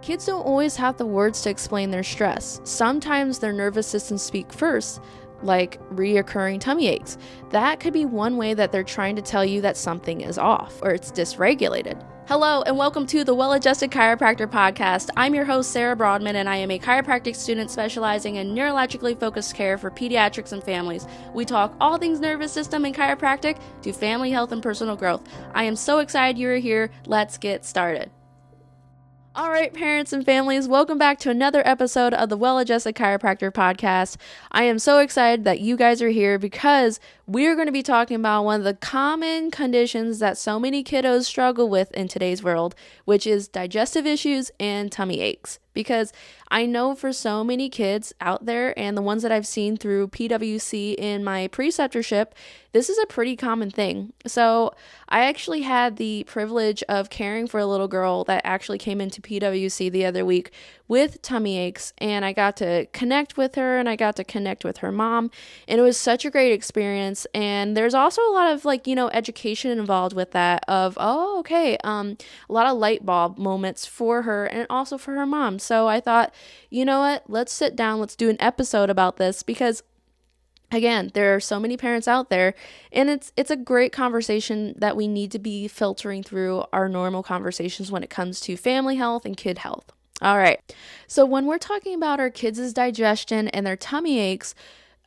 Kids don't always have the words to explain their stress. Sometimes their nervous systems speak first, like reoccurring tummy aches. That could be one way that they're trying to tell you that something is off or it's dysregulated. Hello and welcome to the Well Adjusted Chiropractor Podcast. I'm your host, Sarah Broadman, and I am a chiropractic student specializing in neurologically focused care for pediatrics and families. We talk all things nervous system and chiropractic to family health and personal growth. I am so excited you're here. Let's get started. All right, parents and families, welcome back to another episode of the Well Adjusted Chiropractor Podcast. I am so excited that you guys are here because we're going to be talking about one of the common conditions that so many kiddos struggle with in today's world, which is digestive issues and tummy aches. Because I know for so many kids out there and the ones that I've seen through PWC in my preceptorship, this is a pretty common thing. So I actually had the privilege of caring for a little girl that actually came into PWC the other week with tummy aches, and I got to connect with her and I got to connect with her mom, and it was such a great experience. And there's also a lot of education involved with that of, a lot of light bulb moments for her and also for her mom. So I thought, you know what, let's sit down, let's do an episode about this because again, there are so many parents out there, and it's a great conversation that we need to be filtering through our normal conversations when it comes to family health and kid health. All right, so when we're talking about our kids' digestion and their tummy aches,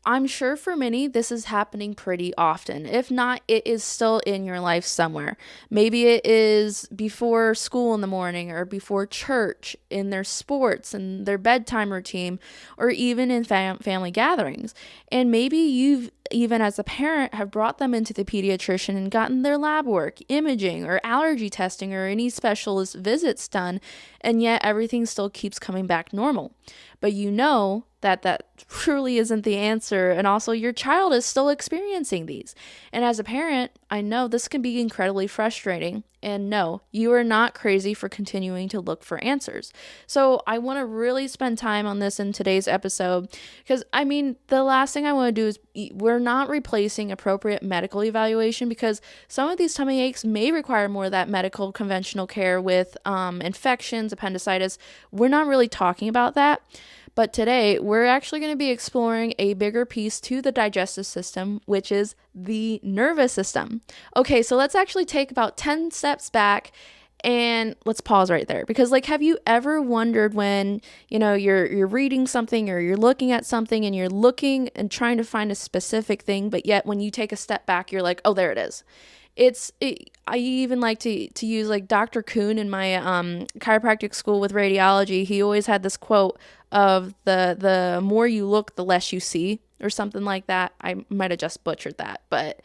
I'm sure for many, this is happening pretty often. If not, it is still in your life somewhere. Maybe it is before school in the morning or before church, in their sports and their bedtime routine, or even in family gatherings. And maybe you've, even as a parent, have brought them into the pediatrician and gotten their lab work, imaging, or allergy testing, or any specialist visits done, and yet everything still keeps coming back normal. But you know that truly isn't the answer, and also your child is still experiencing these. And as a parent, I know this can be incredibly frustrating, and no, you are not crazy for continuing to look for answers. So I want to really spend time on this in today's episode, because the last thing I want to do is we're not replacing appropriate medical evaluation, because some of these tummy aches may require more of that medical conventional care with infections, appendicitis. We're not really talking about that. But today, we're actually going to be exploring a bigger piece to the digestive system, which is the nervous system. Okay, so let's actually take about 10 steps back and let's pause right there. Because have you ever wondered when, you're reading something or you're looking at something and you're looking and trying to find a specific thing, but yet when you take a step back, you're like, oh, there it is. I even like to use Dr. Kuhn in my chiropractic school with radiology. He always had this quote of the more you look, the less you see, or something like that. I might have just butchered that, but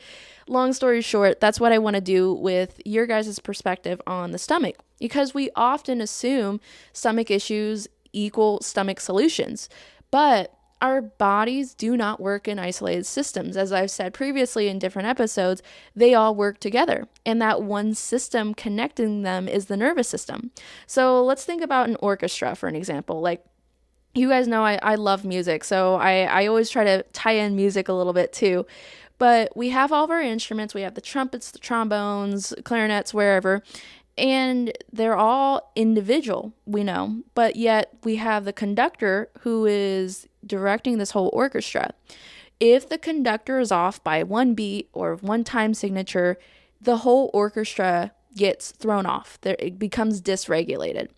long story short, that's what I want to do with your guys' perspective on the stomach, because we often assume stomach issues equal stomach solutions, but our bodies do not work in isolated systems. As I've said previously in different episodes, they all work together, and that one system connecting them is the nervous system. So let's think about an orchestra for an example. You guys know I love music, so I always try to tie in music a little bit too. But we have all of our instruments. We have the trumpets, the trombones, clarinets, wherever, and they're all individual, we know, but yet we have the conductor who is directing this whole orchestra. If the conductor is off by one beat or one time signature, the whole orchestra gets thrown off. It becomes dysregulated.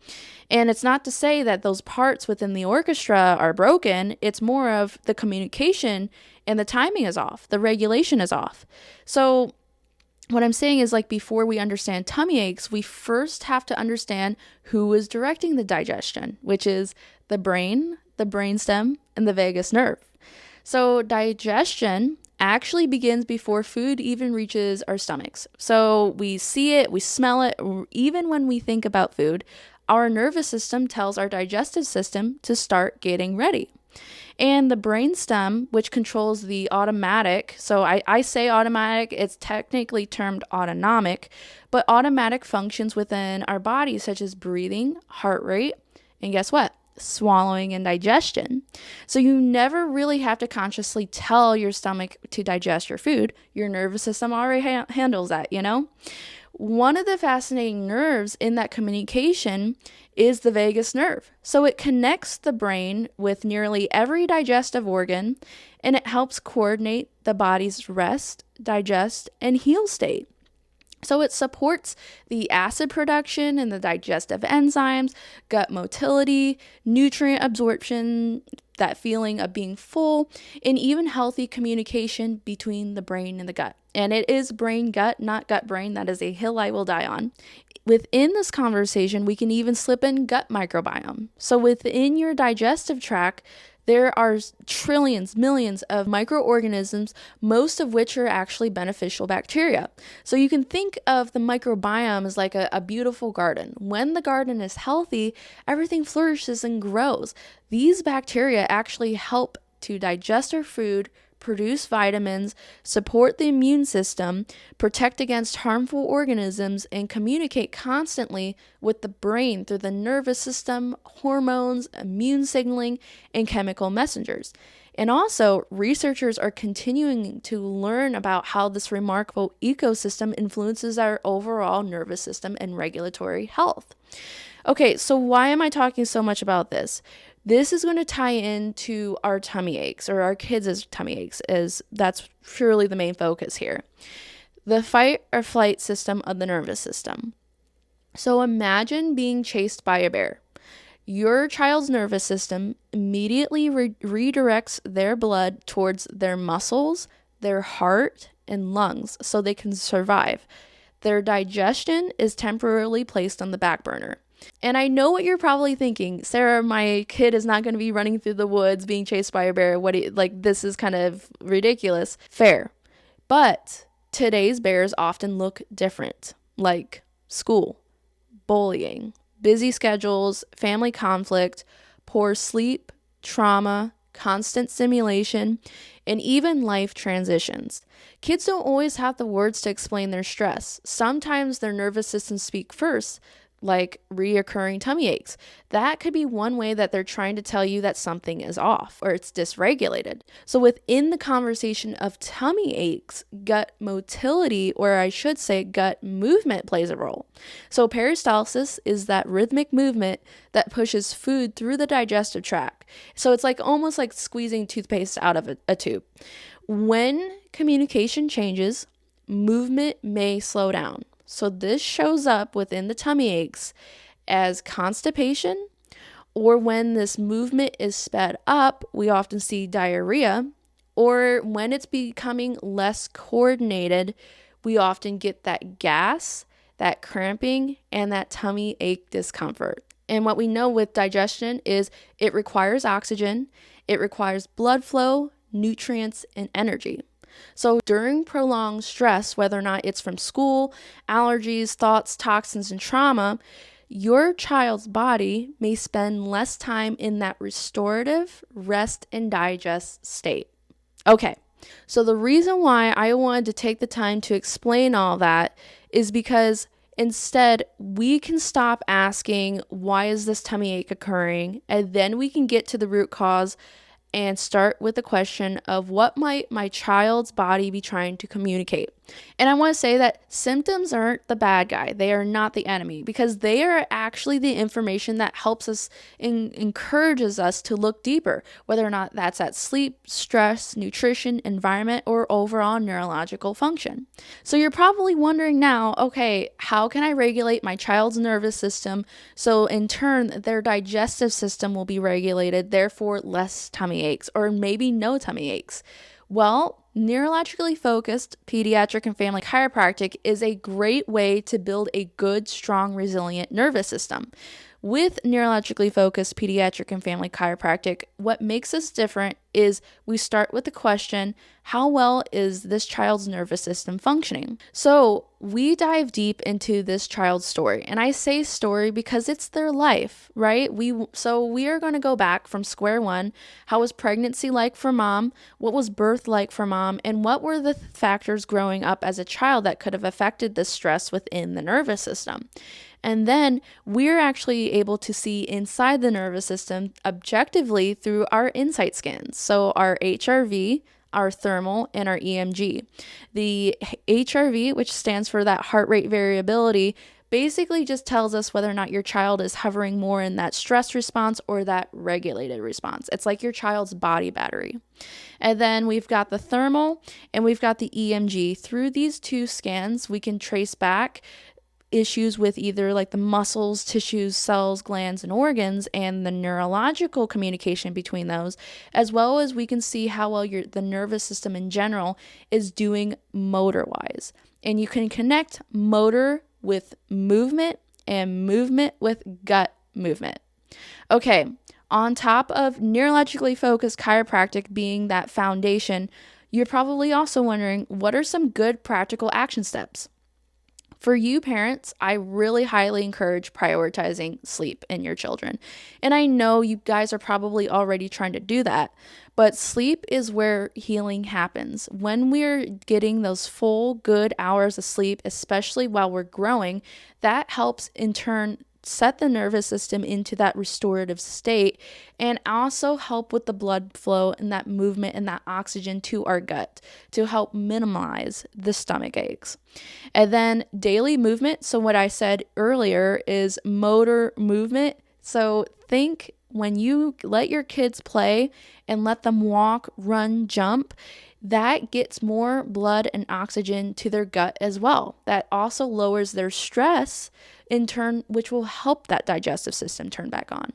And it's not to say that those parts within the orchestra are broken. It's more of the communication and the timing is off. The regulation is off. So what I'm saying is before we understand tummy aches, we first have to understand who is directing the digestion, which is the brain, the brainstem, and the vagus nerve. So digestion actually begins before food even reaches our stomachs. So we see it, we smell it, even when we think about food, our nervous system tells our digestive system to start getting ready. And the brainstem, which controls the automatic, so I say automatic, it's technically termed autonomic, but automatic functions within our body, such as breathing, heart rate, and guess what? Swallowing and digestion. So you never really have to consciously tell your stomach to digest your food. Your nervous system already handles that, one of the fascinating nerves in that communication is the vagus nerve. So it connects the brain with nearly every digestive organ, and it helps coordinate the body's rest, digest, and heal state. So it supports the acid production and the digestive enzymes, gut motility, nutrient absorption, that feeling of being full, and even healthy communication between the brain and the gut. And it is brain gut, not gut brain. That is a hill I will die on. Within this conversation, we can even slip in gut microbiome. So within your digestive tract, there are trillions, millions of microorganisms, most of which are actually beneficial bacteria. So you can think of the microbiome as like a beautiful garden. When the garden is healthy, everything flourishes and grows. These bacteria actually help to digest our food, produce vitamins, support the immune system, protect against harmful organisms, and communicate constantly with the brain through the nervous system, hormones, immune signaling, and chemical messengers. And also, researchers are continuing to learn about how this remarkable ecosystem influences our overall nervous system and regulatory health. Okay, so why am I talking so much about this? This is going to tie into our tummy aches, or our kids' tummy aches, as that's surely the main focus here. The fight or flight system of the nervous system. So imagine being chased by a bear. Your child's nervous system immediately redirects their blood towards their muscles, their heart, and lungs so they can survive. Their digestion is temporarily placed on the back burner. And I know what you're probably thinking, Sarah, my kid is not going to be running through the woods being chased by a bear. This is kind of ridiculous. Fair. But today's bears often look different, like school, bullying, busy schedules, family conflict, poor sleep, trauma, constant stimulation, and even life transitions. Kids don't always have the words to explain their stress. Sometimes their nervous systems speak first, like reoccurring tummy aches. That could be one way that they're trying to tell you that something is off or it's dysregulated. So within the conversation of tummy aches, gut motility, or I should say gut movement, plays a role. So peristalsis is that rhythmic movement that pushes food through the digestive tract. So it's almost like squeezing toothpaste out of a tube. When communication changes, movement may slow down. So this shows up within the tummy aches as constipation, or when this movement is sped up, we often see diarrhea, or when it's becoming less coordinated, we often get that gas, that cramping, and that tummy ache discomfort. And what we know with digestion is it requires oxygen, it requires blood flow, nutrients, and energy. So during prolonged stress, whether or not it's from school, allergies, thoughts, toxins, and trauma, your child's body may spend less time in that restorative rest and digest state. Okay, so the reason why I wanted to take the time to explain all that is because instead, we can stop asking, why is this tummy ache occurring? And then we can get to the root cause and start with the question of what might my child's body be trying to communicate. And I want to say that symptoms aren't the bad guy. They are not the enemy, because they are actually the information that helps us and encourages us to look deeper, whether or not that's at sleep, stress, nutrition, environment, or overall neurological function. So you're probably wondering now, okay, how can I regulate my child's nervous system so in turn their digestive system will be regulated, therefore less tummy aches, or maybe no tummy aches? Well, neurologically focused pediatric and family chiropractic is a great way to build a good, strong, resilient nervous system. With neurologically focused pediatric and family chiropractic, what makes us different is we start with the question, how well is this child's nervous system functioning? So we dive deep into this child's story. And I say story because it's their life, right? So we are going to go back from square one. How was pregnancy like for mom? What was birth like for mom? And what were the factors growing up as a child that could have affected the stress within the nervous system? And then we're actually able to see inside the nervous system objectively through our insight scans. So our HRV, our thermal, and our EMG. The HRV, which stands for that heart rate variability, basically just tells us whether or not your child is hovering more in that stress response or that regulated response. It's like your child's body battery. And then we've got the thermal and we've got the EMG. Through these two scans, we can trace back issues with either like the muscles, tissues, cells, glands, and organs, and the neurological communication between those, as well as we can see how well the nervous system in general is doing motor-wise. And you can connect motor with movement and movement with gut movement. Okay, on top of neurologically focused chiropractic being that foundation, you're probably also wondering, what are some good practical action steps? For you parents, I really highly encourage prioritizing sleep in your children. And I know you guys are probably already trying to do that, but sleep is where healing happens. When we're getting those full, good hours of sleep, especially while we're growing, that helps in turn set the nervous system into that restorative state and also help with the blood flow and that movement and that oxygen to our gut to help minimize the stomach aches. And then daily movement. So what I said earlier is motor movement. So think when you let your kids play and let them walk, run, jump, that gets more blood and oxygen to their gut as well. That also lowers their stress in turn, which will help that digestive system turn back on.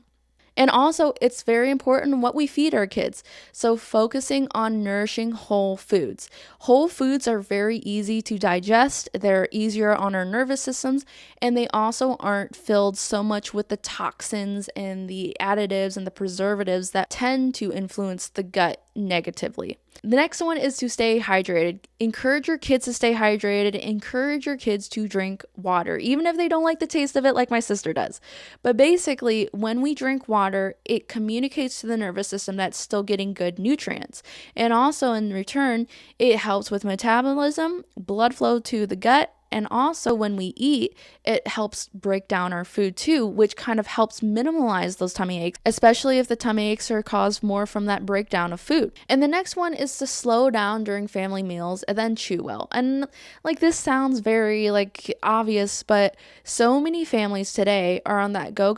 And also, it's very important what we feed our kids. So focusing on nourishing whole foods. Whole foods are very easy to digest. They're easier on our nervous systems, and they also aren't filled so much with the toxins and the additives and the preservatives that tend to influence the gut negatively. The next one is to stay hydrated. Encourage your kids to stay hydrated. Encourage your kids to drink water, even if they don't like the taste of it like my sister does. But basically, when we drink water, it communicates to the nervous system that's still getting good nutrients. And also in return, it helps with metabolism, blood flow to the gut, and also when we eat, it helps break down our food too, which kind of helps minimize those tummy aches, especially if the tummy aches are caused more from that breakdown of food. And the next one is to slow down during family meals and then chew well. And like this sounds very like obvious, but so many families today are on that go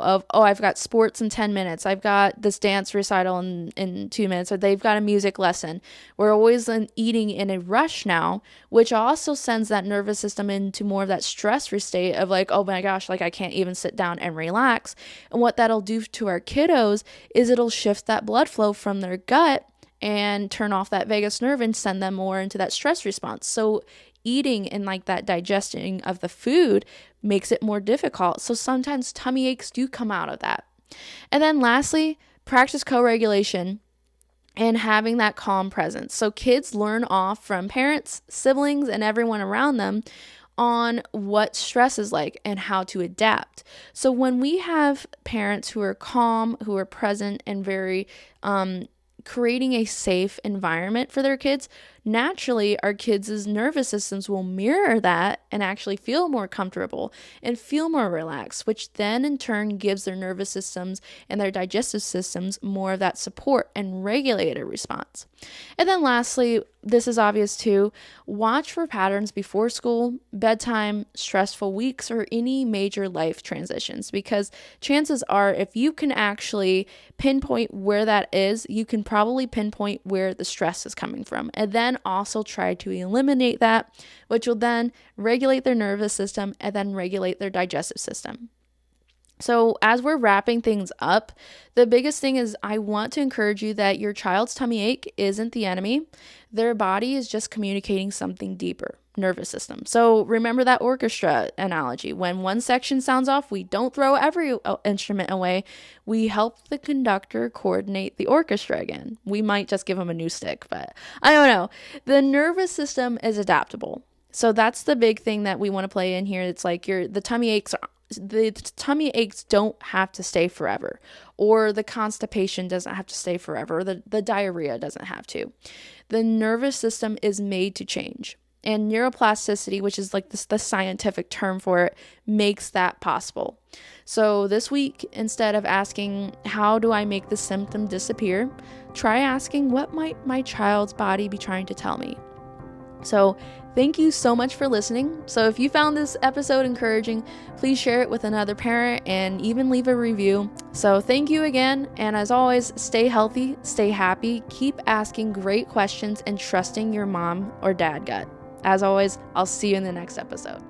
of, oh, I've got sports in 10 minutes. I've got this dance recital in 2 minutes, or they've got a music lesson. We're always eating in a rush now, which also sends that nervous system into more of that stress-free state of like, oh my gosh, like I can't even sit down and relax. And what that'll do to our kiddos is it'll shift that blood flow from their gut and turn off that vagus nerve and send them more into that stress response. So eating and like that digesting of the food makes it more difficult. So sometimes tummy aches do come out of that. And then lastly, practice co-regulation and having that calm presence. So kids learn off from parents, siblings, and everyone around them on what stress is like and how to adapt. So when we have parents who are calm, who are present, and very creating a safe environment for their kids, naturally our kids' nervous systems will mirror that and actually feel more comfortable and feel more relaxed, which then in turn gives their nervous systems and their digestive systems more of that support and regulated response. And then lastly, this is obvious too, watch for patterns before school, bedtime, stressful weeks, or any major life transitions, because chances are if you can actually pinpoint where that is, you can probably pinpoint where the stress is coming from, and then also try to eliminate that, which will then regulate their nervous system and then regulate their digestive system. So as we're wrapping things up, the biggest thing is I want to encourage you that your child's tummy ache isn't the enemy. Their body is just communicating something deeper, nervous system. So remember that orchestra analogy. When one section sounds off, we don't throw every instrument away. We help the conductor coordinate the orchestra again. We might just give them a new stick, but I don't know. The nervous system is adaptable. So that's the big thing that we want to play in here. It's like the tummy aches don't have to stay forever, or the constipation doesn't have to stay forever. The diarrhea doesn't have to. The nervous system is made to change. And neuroplasticity, which is like the scientific term for it, makes that possible. So this week, instead of asking, how do I make the symptom disappear? Try asking, what might my child's body be trying to tell me? So thank you so much for listening. So if you found this episode encouraging, please share it with another parent and even leave a review. So thank you again. And as always, stay healthy, stay happy, keep asking great questions and trusting your mom or dad gut. As always, I'll see you in the next episode.